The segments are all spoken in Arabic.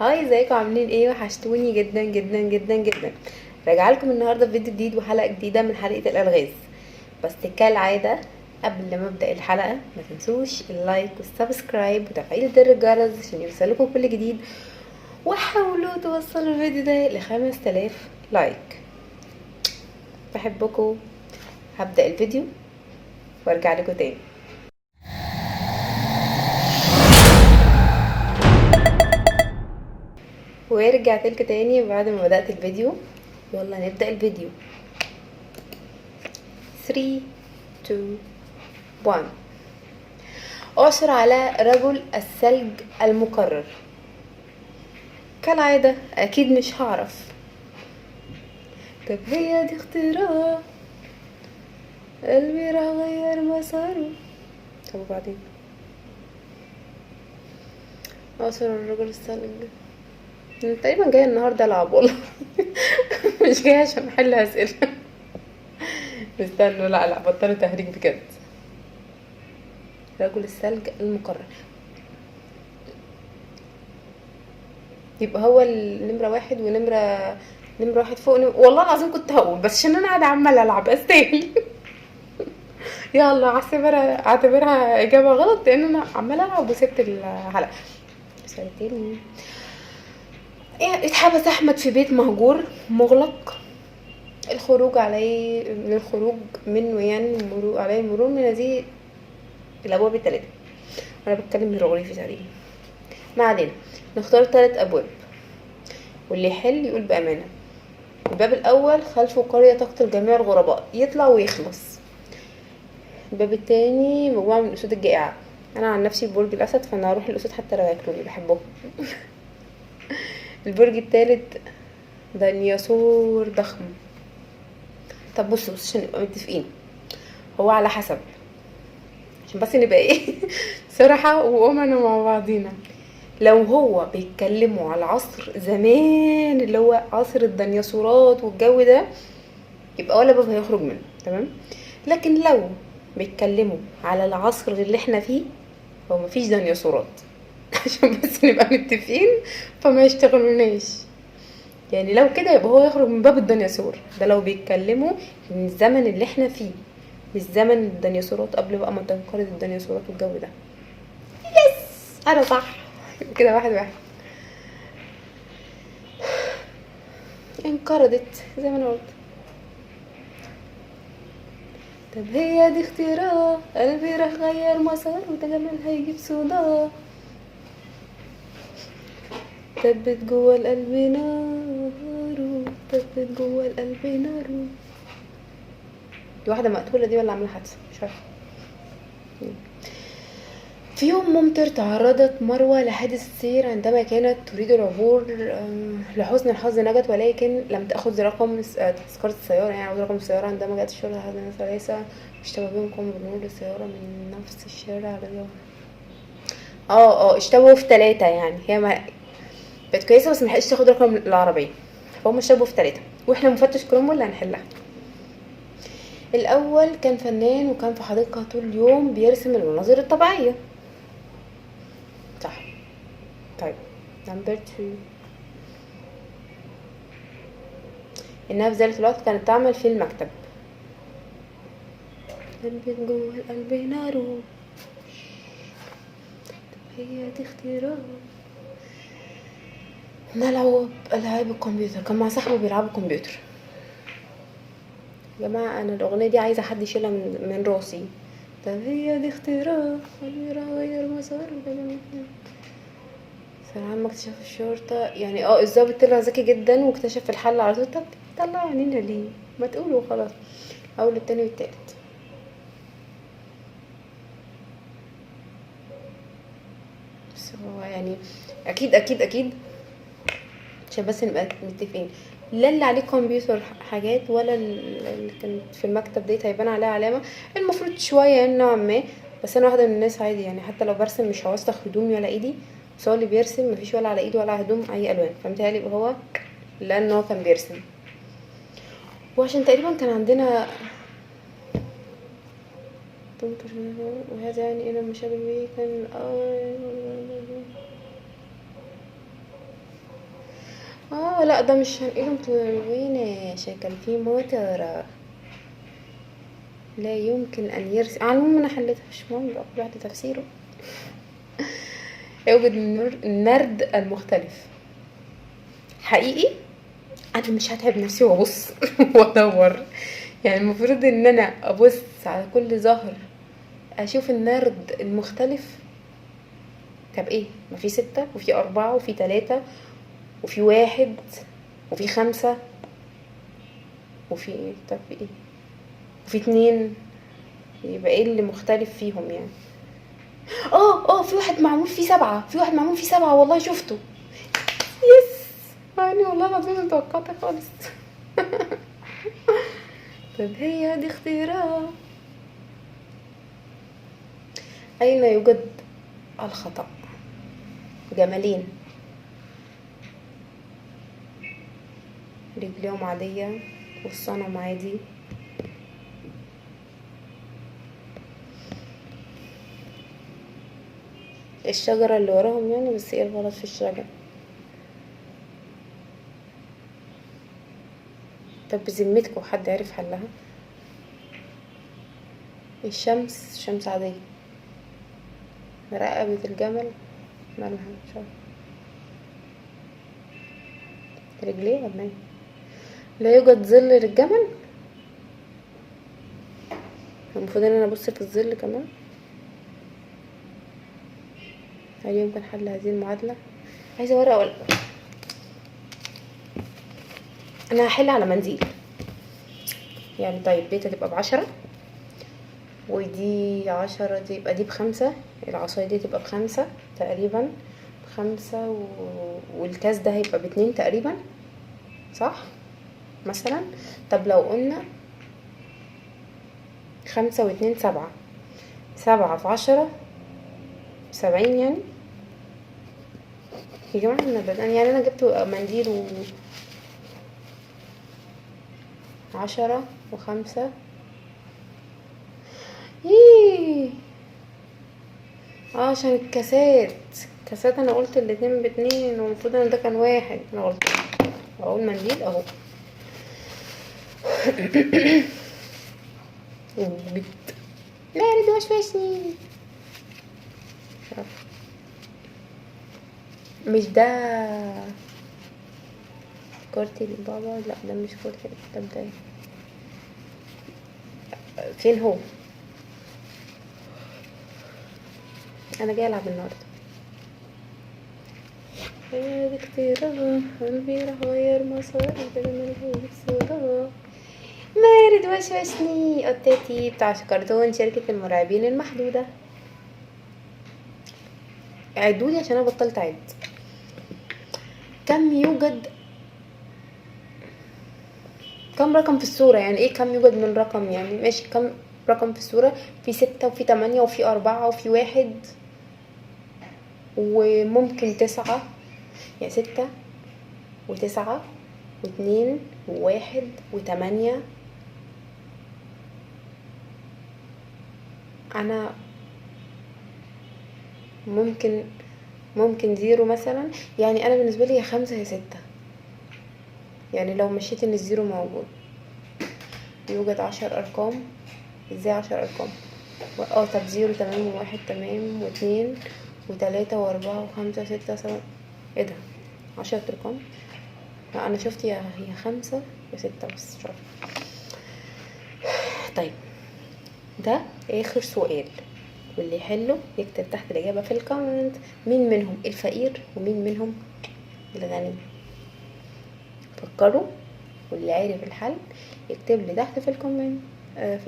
هاي، ازيكم؟ عاملين ايه؟ وحشتوني جدا جدا جدا جدا. راجعه لكم النهارده بفيديو جديد وحلقه جديده من حلقه الالغاز. بس كالعاده قبل ما ابدا الحلقه ما تنسوش اللايك والسبسكرايب وتفعيل زر الجرس عشان يوصلكم كل جديد، وحاولوا توصلوا الفيديو ده ل5000 لايك. بحبكم. هبدا الفيديو وارجع لكم تاني. ورجعت لكم تاني بعد ما بدات الفيديو. يلا نبدا الفيديو. 3 2 1. أعثر على رجل الثلج المكرر. كالعادة أكيد مش هعرف. طب هي دي اختراع، قلبي راح غير مساره. طب وبعدين؟ أعثر على رجل الثلج. أنا تقريبا جاية النهاردة ألعب والله. مش جاية عشان أحل أسئلة. استنوا، لا بطلوا تهريج بجد. رجل الثلج المكرر يبقى هو النمرة واحد نمرة واحد فوق والله العظيم كنت هقول، بس عشان انا قاعدة عمالة العب استاهل. يلا اعتبرها اجابة غلط لان انا عمالة العب وسبت الحلقة. سنتين. اتحبس احمد في بيت مهجور مغلق. للخروج منه، يعني عليه مرور من هذه الابواب الثلاثة. انا بتكلم هيروغليفي تقريبا. ما علينا. نختار 3 ابواب واللي يحل يقول بامانة. الباب الاول: خلفه قرية تقتل جميع الغرباء. يطلع ويخلص. الباب التاني: مجموعة من الاسود الجائعة. انا عن نفسي برج الاسد، فانا هروح الاسود حتى لو ياكلوني، بحبهم. البرج التالت: ديناصور ضخم. طب بصوا عشان نبقى متفقين، هو على حسب، عشان بس نبقى ايه صراحة وأمنا مع بعضينا. لو هو بيتكلموا على عصر زمان اللي هو عصر الديناصورات والجو ده، يبقى ولا باب هيخرج منه، تمام. لكن لو بيتكلموا على العصر اللي احنا فيه، هو مفيش ديناصورات. عشان بس نبقى متفقين، فما يشتغلوناش. يعني لو كده يبقى هو يخرج من باب الديناصور ده لو بيتكلموا من الزمن اللي احنا فيه، مش زمن الديناصورات قبل بقى ما تنقرض الديناصورات والجو ده. انا صح. كده 1-1. انقرضت زي ما انا قلت. طب هي دي اختراع، قلبي راح غير مسار وده جمال هيجيب صداع. ثبت جوه القلب نار، ثبت جوه القلب نار. دي واحدة مقتولة دي ولا عاملة حادثة؟ مش عارفة. في يوم ممطر تعرضت مروة لحادث سير عندما كانت تريد العبور. لحسن الحظ نجت، ولكن لم تأخذ رقم تذكرة السيارة، يعني عاوز رقم السيارة. عندما جاءت الشرطة حدث ثلاثة اشتبه بهم قوم بمرور السيارة من نفس الشارع اشتبهوا في 3. يعني هي ما بقت كويسة بس ملحقتش تاخد رقم العربية، فهم اشتبهوا في 3 واحنا مفتش كرومبو اللي هنحلها. الأول كان فنان وكان في حديقة طول اليوم بيرسم المناظر الطبيعية. صح. طيب نمبر 2: انها في ذلك الوقت كانت تعمل في المكتب. قلبي جوه القلب نارو، هي دي اختراع. ملعب العاب الكمبيوتر، كان مع صاحبه بيلعبوا كمبيوتر. يا جماعه انا الاغنيه دي عايزه حد يشيلها من راسي. طب هي دي اختراع، خلي غير مسار. سرعان ما اكتشف الشرطة، يعني الضابط طلع ذكي جدا واكتشف الحل على طول. طب طلع عينينا ليه؟ ما تقولوا خلاص. اول التاني والتالت. بس هو يعني اكيد اكيد اكيد، عشان بس نبقى متفقين، لا اللي عليه كمبيوتر حاجات ولا اللي كانت في المكتب ديت هيبان عليها علامة. المفروض شوية يعني نوعا ما، بس انا واحدة من الناس عادي، يعني حتى لو برسم مش هوسخ هدومي ولا ايدي. بس هو اللي بيرسم مفيش ولا على ايده ولا على هدوم اي الوان، فمتهيألي يبقى هو، لان هو كان بيرسم. وعشان تقريبا كان عندنا وهذا يعني انا مشابه بيه كان اه لا ده مش هنقله متلونة عشان كان في موتر. لا يمكن ان يرسم. على العموم انا حليتها مش مهم بقى كل واحد تفسيره. يوجد النرد المختلف حقيقي. انا مش هتعب نفسي وابص وادور. يعني المفروض ان انا ابص على كل زهر اشوف النرد المختلف. طب ايه؟ ما في 6 وفي 4 وفي 3 وفي 1 وفي 5 وفي ايه؟ طب في ايه؟ وفي 2. يبقى ايه اللي مختلف فيهم يعني؟ في واحد معمول فيه 7. في واحد معمول فيه 7 والله شفته. يس. يعني والله العظيم متوقعتها خالص. طب هي دي اختيارات. أين يوجد الخطأ؟ جمالين رجليهم عادية وصانهم عادي. الشجرة اللي وراهم يعني، بس ايه الغلط في الشجرة؟ طب بذمتكم حد عرف حلها؟ الشمس عادية. رقبة الجمل مالها مش عارفة. رجليه ولا ايه؟ لا يوجد ظل للجمل. المفروض ان انا ابص في الظل كمان. هل يمكن حل هذه المعادلة؟ عايزة ورقة ولا انا هحل على منديل يعني. طيب بيتا تبقى ب10 ودي 10 دي يبقى دي ب5. العصاية دي تبقى ب5 تقريبا. ب5 والكاس ده هيبقى ب2 تقريبا صح مثلا. طب لو قلنا 5 و2 7. 7 في 10 70 يعني. يا جماعة يعني انا جبت منديل 10 و5. ايه عشان الكاسات انا قلت الاتنين ب2 والمفروض ان ده كان 1. انا غلطت. اقول منديل اهو. وجبت. لا يا ريت وشوشني. مش ده كارتي لبابا؟ لا ده مش كارتي. ده ده فين هو؟ انا جاي العب النهارده. هي كتير قلبي راح غير مسار من الصورة. مارد وشوشني قطتي بتاع كرتون شركة المرعبين المحدودة. عدولي عشان انا بطلت اعد. كم رقم في الصورة؟ يعني ايه كم يوجد من رقم يعني؟ ماشي كم رقم في الصورة؟ في 6 وفي 8 وفي 4 وفي 1 وممكن 9. يعني 6 و9 و2 و1 و8. انا ممكن 0 مثلا. يعني انا بالنسبة لي يا 5 يا 6. يعني لو مشيت ان الزيرو موجود. يوجد 10 ارقام. ازاي 10 ارقام؟ طب 0 تمام و1 تمام و2 و3 و4 و5 و6 و7. ايه ده؟ 10 ارقام؟ لا انا شفت يا 5 يا 6 بس مش عارفه. طيب ده اخر سؤال واللي يحله يكتب تحت الاجابه في الكومنت. مين منهم الفقير ومين منهم الغني؟ فكروا واللي عارف الحل يكتب لي تحت في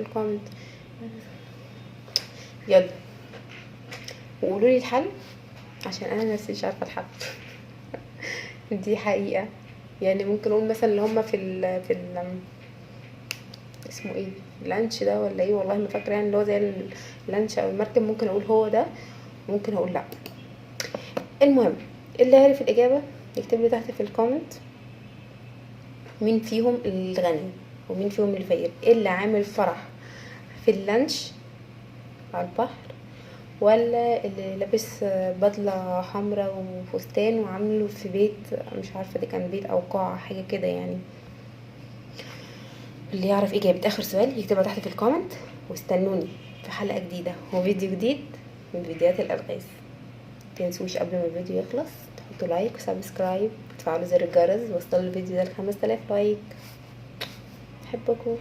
الكومنت يلا وقولوا لي الحل عشان انا نفسي مش عارفه الحل. دي حقيقه. يعني ممكن اقول مثلا اللي هم اسمه ايه اللانش ده ولا ايه؟ والله ما فاكره. يعني اللي هو زي اللانش او المركب. ممكن اقول هو ده ممكن اقول لا. المهم اللي عارف الاجابه يكتب لي تحت في الكومنت مين فيهم الغني ومين فيهم الفقير. اللي عامل فرح في اللانش على البحر ولا اللي لابس بدله حمراء وفستان وعامله في بيت، مش عارفه ده كان بيت او قاعه حاجه كده يعني. اللي يعرف اجابه اخر سؤال يكتبها تحت في الكومنت، واستنوني في حلقه جديده وفيديو جديد من فيديوهات الالغاز. متنسوش قبل ما الفيديو يخلص تحطوا لايك وسبسكرايب وتفعلوا زر الجرس ووصلوا الفيديو ده ل5000 لايك. احبكم.